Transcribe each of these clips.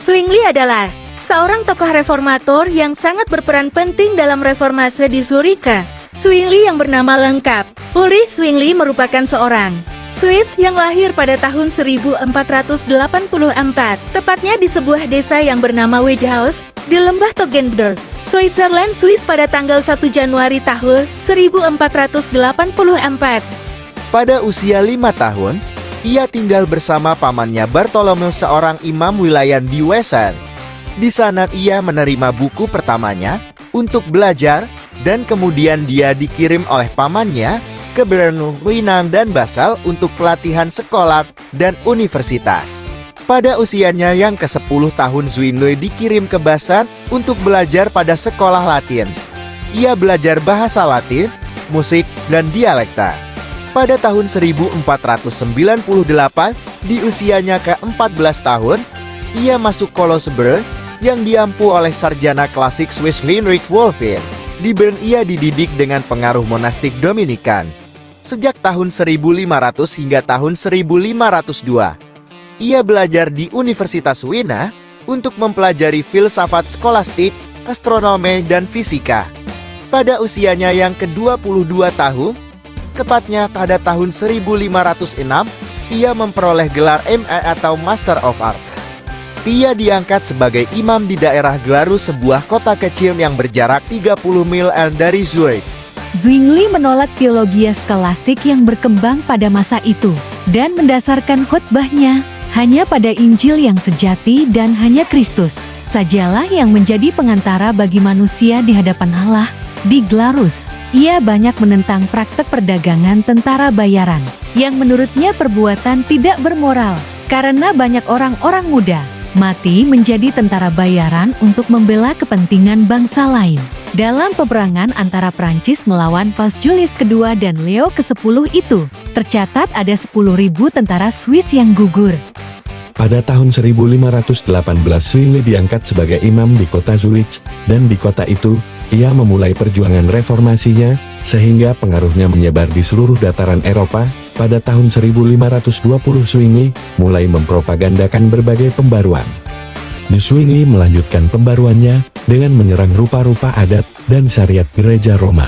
Zwingli adalah seorang tokoh reformator yang sangat berperan penting dalam reformasi di Zurich. Zwingli yang bernama lengkap, Ulrich Zwingli merupakan seorang Swiss yang lahir pada tahun 1484, tepatnya di sebuah desa yang bernama Weidhaus, di lembah Toggenburg, Switzerland, Swiss pada tanggal 1 Januari tahun 1484. Pada usia 5 tahun, ia tinggal bersama pamannya Bartholomew, seorang imam wilayah di Wesen. Di sana ia menerima buku pertamanya untuk belajar, dan kemudian dia dikirim oleh pamannya ke Brno, Winan, dan Basel untuk pelatihan sekolah dan universitas. Pada usianya yang ke-10 tahun, Zwingli dikirim ke Basel untuk belajar pada sekolah Latin. Ia belajar bahasa Latin, musik, dan dialekta. Pada tahun 1498, di usianya ke-14 tahun, ia masuk Kolosseberg yang diampu oleh sarjana klasik Swiss Heinrich Wölffin. Di Bern ia dididik dengan pengaruh monastik Dominikan. Sejak tahun 1500 hingga tahun 1502, ia belajar di Universitas Wina untuk mempelajari filsafat skolastik, astronomi, dan fisika. Pada usianya yang ke-22 tahun, tepatnya pada tahun 1506, ia memperoleh gelar MA atau Master of Art. Ia diangkat sebagai imam di daerah Glarus, sebuah kota kecil yang berjarak 30 mil dari Zurich. Zwingli menolak teologi skolastik yang berkembang pada masa itu, dan mendasarkan khotbahnya hanya pada Injil yang sejati dan hanya Kristus sajalah yang menjadi pengantara bagi manusia di hadapan Allah. Di Glarus, ia banyak menentang praktek perdagangan tentara bayaran, yang menurutnya perbuatan tidak bermoral, karena banyak orang-orang muda mati menjadi tentara bayaran untuk membela kepentingan bangsa lain. Dalam peperangan antara Prancis melawan Paus Julius II dan Leo ke-10 itu, tercatat ada 10.000 tentara Swiss yang gugur. Pada tahun 1518, Zwingli diangkat sebagai imam di kota Zurich, dan di kota itu, ia memulai perjuangan reformasinya, sehingga pengaruhnya menyebar di seluruh dataran Eropa. Pada tahun 1520, Zwingli mulai mempropagandakan berbagai pembaruan. Zwingli melanjutkan pembaruannya dengan menyerang rupa-rupa adat dan syariat gereja Roma.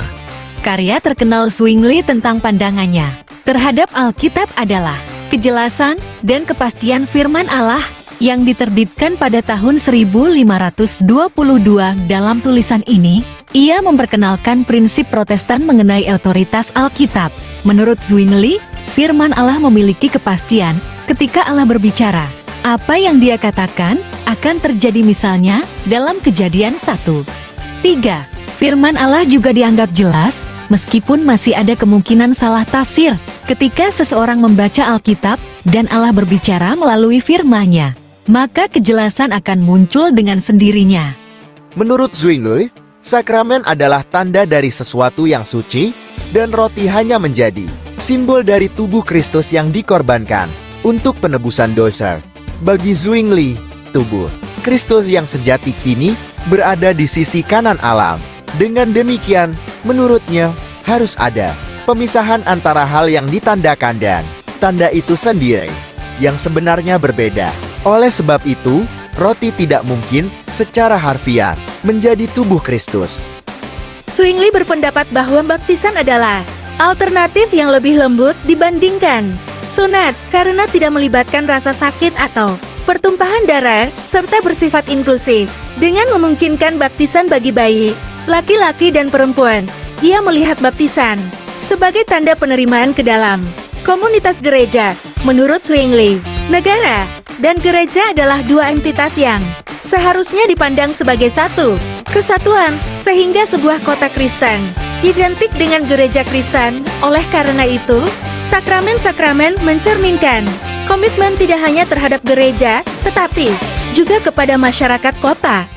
Karya terkenal Zwingli tentang pandangannya terhadap Alkitab adalah kejelasan dan kepastian firman Allah yang diterbitkan pada tahun 1522. Dalam tulisan ini, ia memperkenalkan prinsip Protestan mengenai otoritas Alkitab. Menurut Zwingli, firman Allah memiliki kepastian ketika Allah berbicara. Apa yang dia katakan akan terjadi, misalnya dalam Kejadian 1:3. Firman Allah juga dianggap jelas, meskipun masih ada kemungkinan salah tafsir ketika seseorang membaca Alkitab dan Allah berbicara melalui firman-Nya, maka kejelasan akan muncul dengan sendirinya. Menurut Zwingli, sakramen adalah tanda dari sesuatu yang suci, dan roti hanya menjadi simbol dari tubuh Kristus yang dikorbankan untuk penebusan dosa. Bagi Zwingli, tubuh Kristus yang sejati kini berada di sisi kanan Allah. Dengan demikian, menurutnya, harus ada pemisahan antara hal yang ditandakan dan tanda itu sendiri, yang sebenarnya berbeda. Oleh sebab itu, roti tidak mungkin secara harfiah menjadi tubuh Kristus. Zwingli berpendapat bahwa baptisan adalah alternatif yang lebih lembut dibandingkan sunat, karena tidak melibatkan rasa sakit atau pertumpahan darah, serta bersifat inklusif. Dengan memungkinkan baptisan bagi bayi, laki-laki dan perempuan, ia melihat baptisan sebagai tanda penerimaan ke dalam komunitas gereja. Menurut Zwingli, negara dan gereja adalah dua entitas yang seharusnya dipandang sebagai satu kesatuan, sehingga sebuah kota Kristen identik dengan gereja Kristen. Oleh karena itu, sakramen-sakramen mencerminkan komitmen tidak hanya terhadap gereja, tetapi juga kepada masyarakat kota.